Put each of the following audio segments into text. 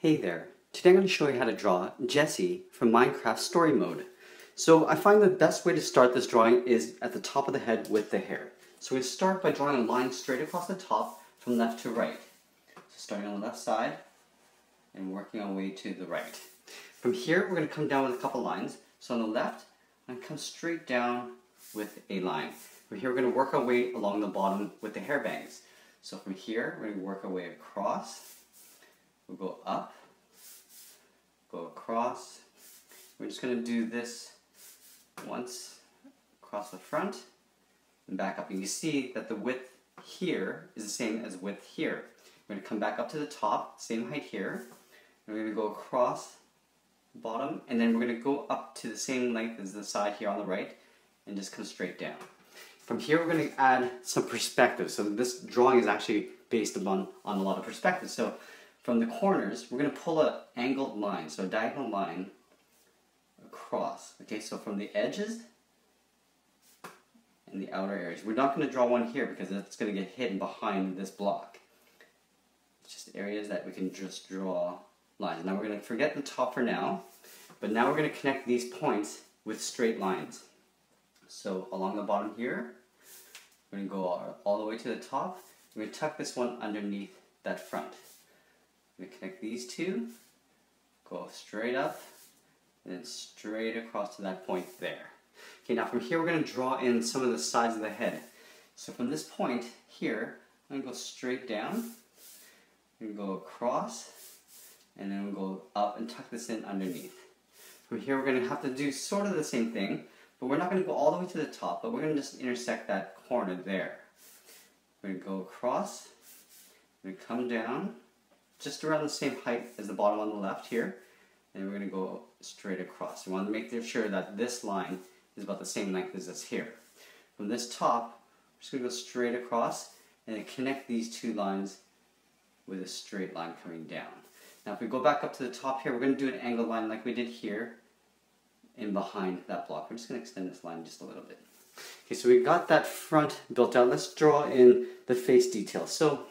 Hey there, today I'm going to show you how to draw Jessie from Minecraft Story Mode. So I find the best way to start this drawing is at the top of the head with the hair. So we start by drawing a line straight across the top from left to right. So starting on the left side and working our way to the right. From here we're going to come down with a couple lines. So on the left, I'm going to come straight down with a line. From here we're going to work our way along the bottom with the hair bangs. So from here we're going to work our way across. We'll go up, go across. We're just going to do this once across the front and back up. And you see that the width here is the same as width here. We're going to come back up to the top, same height here. And we're going to go across the bottom, and then we're going to go up to the same length as the side here on the right and just come straight down. From here we're going to add some perspective. So this drawing is actually based on a lot of perspective. So from the corners, we're going to pull an angled line, so a diagonal line across. Okay, so from the edges and the outer areas. We're not going to draw one here because it's going to get hidden behind this block. It's just areas that we can just draw lines. Now we're going to forget the top for now, but now we're going to connect these points with straight lines. So along the bottom here, we're going to go all the way to the top. We're going to tuck this one underneath that front. We're going to connect these two, go straight up, and then straight across to that point there. Okay, now from here we're going to draw in some of the sides of the head. So from this point here, I'm going to go straight down, I'm going to go across, and then we'll go up and tuck this in underneath. From here we're going to have to do sort of the same thing, but we're not going to go all the way to the top, but we're going to just intersect that corner there. We're going to go across, we're going to come down, just around the same height as the bottom on the left here, and we're going to go straight across. We want to make sure that this line is about the same length as this here. From this top, we're just going to go straight across and then connect these two lines with a straight line coming down. Now if we go back up to the top here, we're going to do an angled line like we did here and behind that block. We're just going to extend this line just a little bit. Okay, so we got that front built out. Let's draw in the face detail. So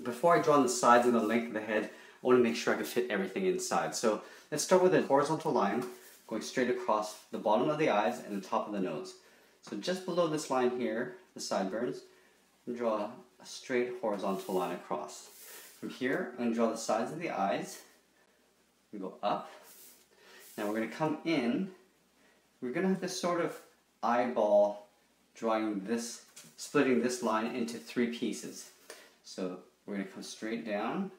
before I draw on the sides and the length of the head, I want to make sure I can fit everything inside. So let's start with a horizontal line going straight across the bottom of the eyes and the top of the nose. So just below this line here, the sideburns, and draw a straight horizontal line across. From here, I'm going to draw the sides of the eyes. We go up. Now we're going to come in. We're going to have to sort of eyeball drawing this, splitting this line into three pieces. So we're going to come straight down,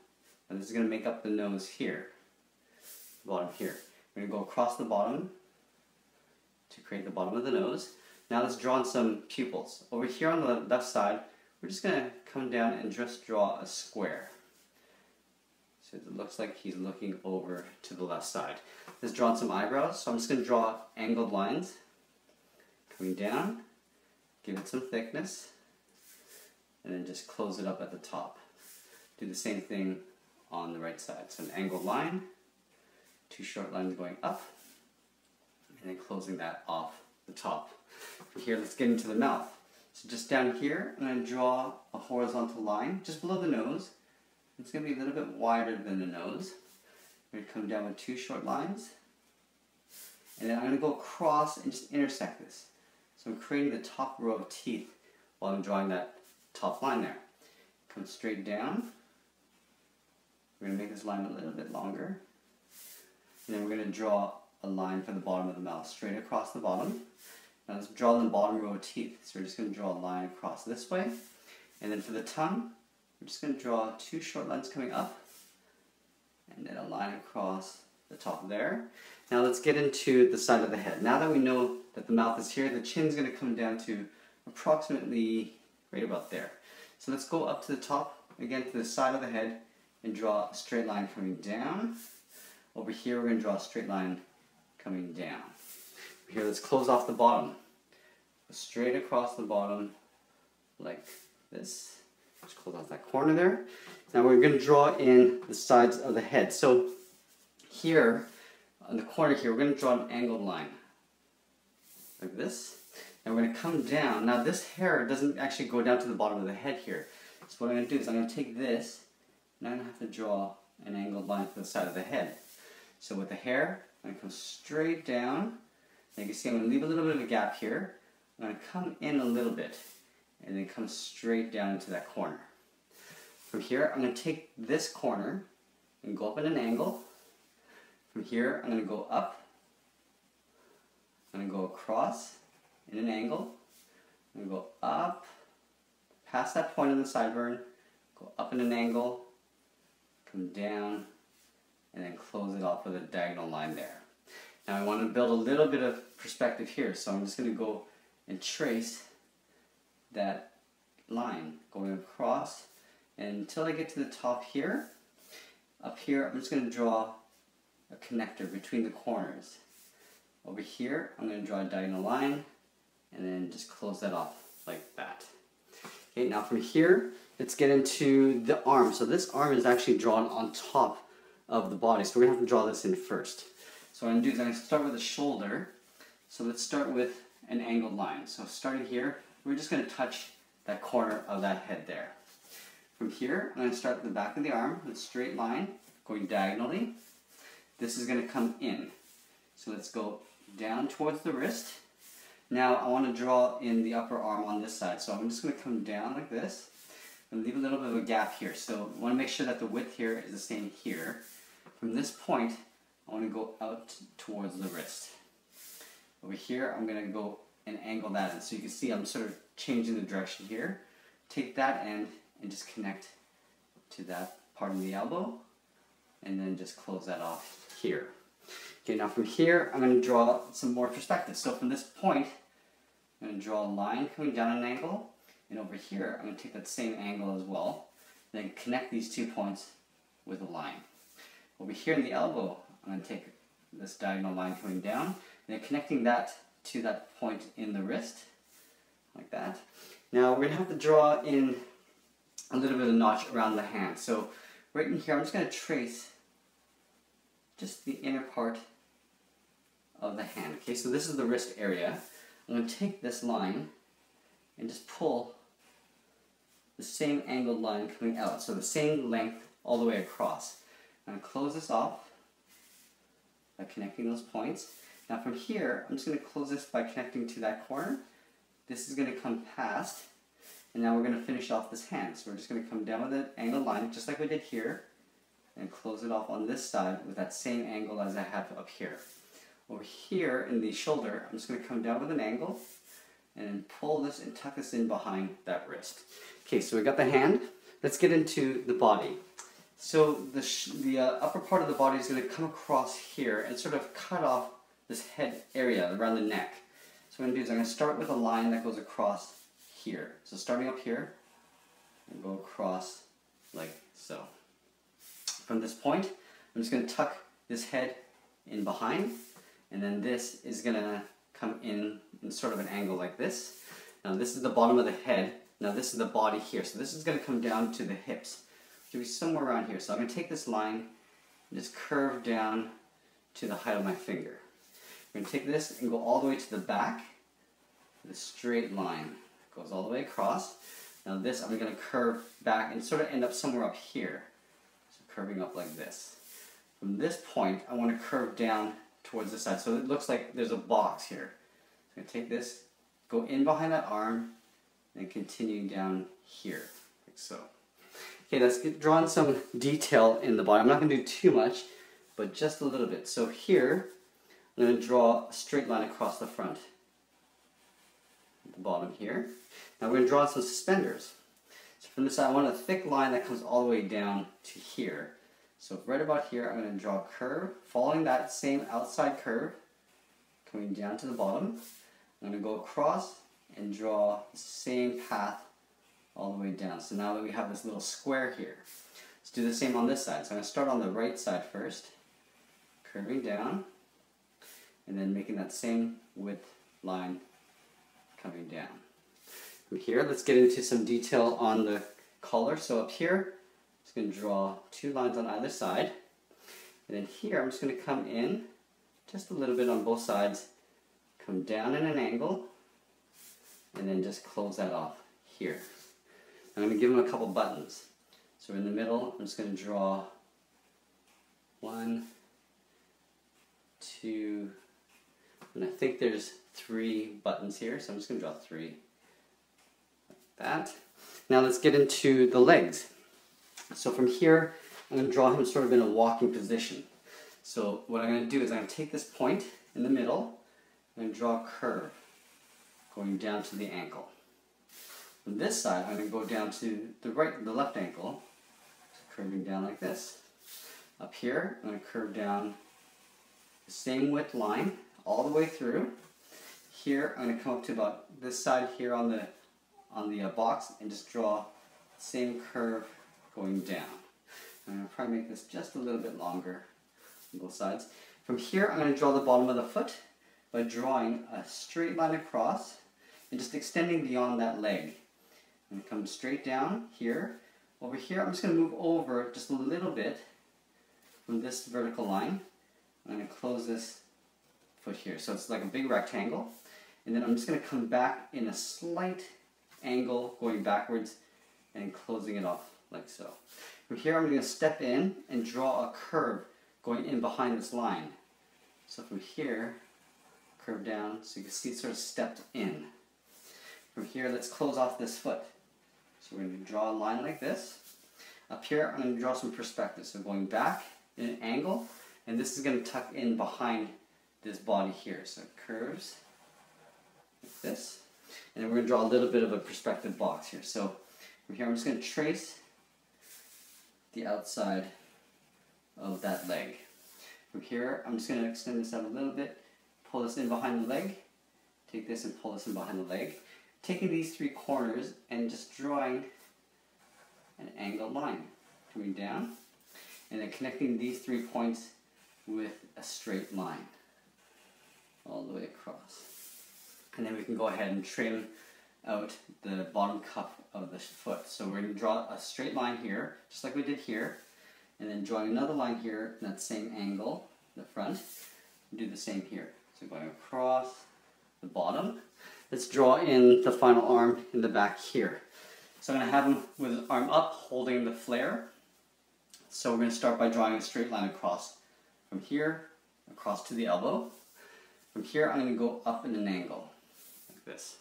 and this is going to make up the nose here, the bottom here. We're going to go across the bottom to create the bottom of the nose. Now let's draw on some pupils. Over here on the left side, we're just going to come down and just draw a square. So it looks like he's looking over to the left side. Let's draw on some eyebrows. So I'm just going to draw angled lines coming down, give it some thickness, and then just close it up at the top. Do the same thing on the right side. So an angled line, two short lines going up, and then closing that off the top. From here, let's get into the mouth. So just down here, I'm going to draw a horizontal line just below the nose. It's going to be a little bit wider than the nose. I'm going to come down with two short lines, and then I'm going to go across and just intersect this. So I'm creating the top row of teeth while I'm drawing that top line there. Come straight down. We're going to make this line a little bit longer. And then we're going to draw a line for the bottom of the mouth, straight across the bottom. Now let's draw the bottom row of teeth. So we're just going to draw a line across this way. And then for the tongue, we're just going to draw two short lines coming up. And then a line across the top there. Now let's get into the side of the head. Now that we know that the mouth is here, the chin's going to come down to approximately right about there. So let's go up to the top, again to the side of the head, and draw a straight line coming down. Over here we're going to draw a straight line coming down. Here, let's close off the bottom. Straight across the bottom like this. Just close off that corner there. Now we're going to draw in the sides of the head. So here, on the corner here, we're going to draw an angled line like this. And we're going to come down. Now this hair doesn't actually go down to the bottom of the head here. So what I'm going to do is I'm going to take this, and I'm going to have to draw an angled line to the side of the head. So with the hair, I'm going to come straight down. And you can see I'm going to leave a little bit of a gap here. I'm going to come in a little bit and then come straight down into that corner. From here, I'm going to take this corner and go up at an angle. From here, I'm going to go up. I'm going to go across in an angle. I'm going to go up, past that point in the sideburn, go up in an angle, come down, and then close it off with a diagonal line there. Now I want to build a little bit of perspective here, so I'm just going to go and trace that line going across, and until I get to the top here, up here I'm just going to draw a connector between the corners. Over here I'm going to draw a diagonal line and then just close that off like that. Okay, now from here let's get into the arm. So this arm is actually drawn on top of the body, so we're going to have to draw this in first. So what I'm going to do is I'm going to start with the shoulder. So let's start with an angled line. So starting here, we're just going to touch that corner of that head there. From here, I'm going to start at the back of the arm with a straight line going diagonally. This is going to come in. So let's go down towards the wrist. Now I want to draw in the upper arm on this side. So I'm just going to come down like this and leave a little bit of a gap here. So I want to make sure that the width here is the same here. From this point, I want to go out towards the wrist. Over here, I'm going to go and angle that in. So you can see I'm sort of changing the direction here. Take that end and just connect to that part of the elbow, and then just close that off here. Okay, now from here, I'm going to draw some more perspective. So from this point, I'm going to draw a line coming down an angle, and over here, I'm going to take that same angle as well, and then connect these 2 points with a line. Over here in the elbow, I'm going to take this diagonal line coming down, and then connecting that to that point in the wrist, like that. Now we're going to have to draw in a little bit of a notch around the hand. So right in here, I'm just going to trace just the inner part of the hand. Okay, so this is the wrist area. I'm going to take this line and just pull the same angled line coming out, so the same length all the way across. I'm going to close this off by connecting those points. Now from here, I'm just going to close this by connecting to that corner. This is going to come past, and now we're going to finish off this hand. So we're just going to come down with an angled line, just like we did here, and close it off on this side with that same angle as I have up here. Over here in the shoulder, I'm just going to come down with an angle, and then pull this and tuck this in behind that wrist. Okay, so we got the hand. Let's get into the body. So the upper part of the body is going to come across here and sort of cut off this head area around the neck. So what I'm going to do is I'm going to start with a line that goes across here. So starting up here, and go across like so. From this point, I'm just going to tuck this head in behind, and then this is going to come in sort of an angle like this. Now this is the bottom of the head. Now this is the body here. So this is going to come down to the hips. It should be somewhere around here. So I'm going to take this line and just curve down to the height of my finger. I'm going to take this and go all the way to the back with a straight line. It goes all the way across. Now this I'm going to curve back and sort of end up somewhere up here. So curving up like this. From this point, I want to curve down towards this side. So it looks like there's a box here. So I'm going to take this, go in behind that arm, and continue down here, like so. Okay, let's draw in some detail in the body. I'm not going to do too much, but just a little bit. So here, I'm going to draw a straight line across the front, at the bottom here. Now we're going to draw some suspenders. So from this side, I want a thick line that comes all the way down to here. So right about here, I'm going to draw a curve, following that same outside curve, coming down to the bottom. I'm going to go across and draw the same path all the way down. So now that we have this little square here, let's do the same on this side. So I'm going to start on the right side first, curving down, and then making that same width line coming down. From here, let's get into some detail on the collar. So up here, I'm just going to draw 2 lines on either side. And then here, I'm just going to come in just a little bit on both sides, come down in an angle, and then just close that off here. I'm going to give them a couple buttons. So in the middle, I'm just going to draw 1, 2, and I think there's 3 buttons here, so I'm just going to draw 3 like that. Now let's get into the legs. So from here, I'm going to draw him sort of in a walking position. So what I'm going to do is I'm going to take this point in the middle, I'm going to draw a curve going down to the ankle. From this side, I'm going to go down to the left ankle, curving down like this. Up here, I'm going to curve down the same width line all the way through. Here, I'm going to come up to about this side here on the box and just draw the same curve going down. I'm going to probably make this just a little bit longer on both sides. From here, I'm going to draw the bottom of the foot by drawing a straight line across and just extending beyond that leg. I'm going to come straight down here. Over here, I'm just going to move over just a little bit from this vertical line. I'm going to close this foot here. So it's like a big rectangle. And then I'm just going to come back in a slight angle going backwards and closing it off like so. From here, I'm going to step in and draw a curve going in behind this line. So from here, curve down so you can see it sort of stepped in. From here, let's close off this foot. So we're going to draw a line like this. Up here, I'm going to draw some perspective. So going back in an angle, and this is going to tuck in behind this body here. So it curves like this. And then we're going to draw a little bit of a perspective box here. So from here, I'm just going to trace the outside of that leg. From here, I'm just going to extend this out a little bit, pull this in behind the leg, take this and pull this in behind the leg, taking these 3 corners and just drawing an angled line coming down, and then connecting these 3 points with a straight line all the way across. And then we can go ahead and trim out the bottom cup of the foot. So we're going to draw a straight line here, just like we did here, and then drawing another line here in that same angle, the front, and do the same here. So going across the bottom. Let's draw in the final arm in the back here. So I'm going to have him with his arm up, holding the flare. So we're going to start by drawing a straight line across. From here, across to the elbow. From here, I'm going to go up in an angle, like this.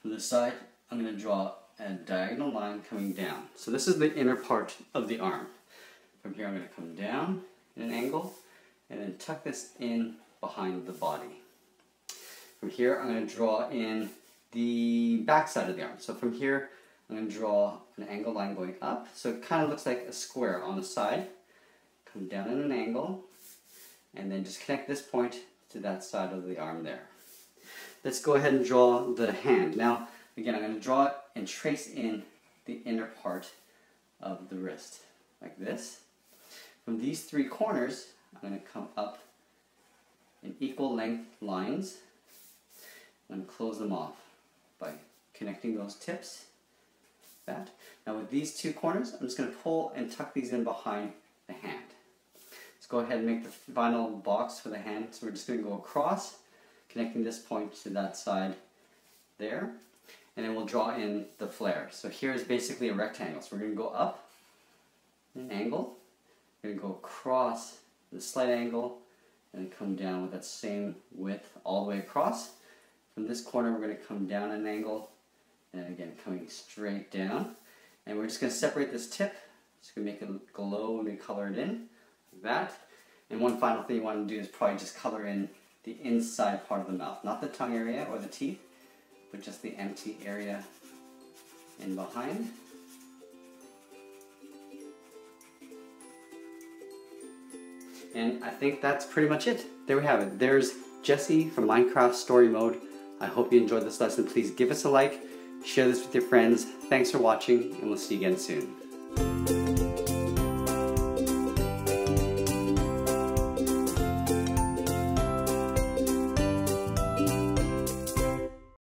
From this side, I'm going to draw a diagonal line coming down. So this is the inner part of the arm. From here, I'm going to come down in an angle, and then tuck this in behind the body. From here, I'm going to draw in the back side of the arm. So from here, I'm going to draw an angle line going up. So it kind of looks like a square on the side. Come down in an angle, and then just connect this point to that side of the arm there. Let's go ahead and draw the hand. Now, again, I'm going to draw it and trace in the inner part of the wrist, like this. From these 3 corners, I'm going to come up in equal length lines and close them off by connecting those tips. That. Now with these 2 corners, I'm just going to pull and tuck these in behind the hand. Let's go ahead and make the final box for the hand. So we're just going to go across, connecting this point to that side there, and then we'll draw in the flare. So here is basically a rectangle. So we're going to go up an angle, we're going to go across the slight angle, and come down with that same width all the way across. From this corner, we're going to come down an angle, and again, coming straight down. And we're just going to separate this tip. Just going to make it glow and color it in, like that. And one final thing you want to do is probably just color in the inside part of the mouth. Not the tongue area or the teeth, but just the empty area in behind. And I think that's pretty much it. There we have it. There's Jesse from Minecraft Story Mode. I hope you enjoyed this lesson. Please give us a like, share this with your friends. Thanks for watching, and we'll see you again soon.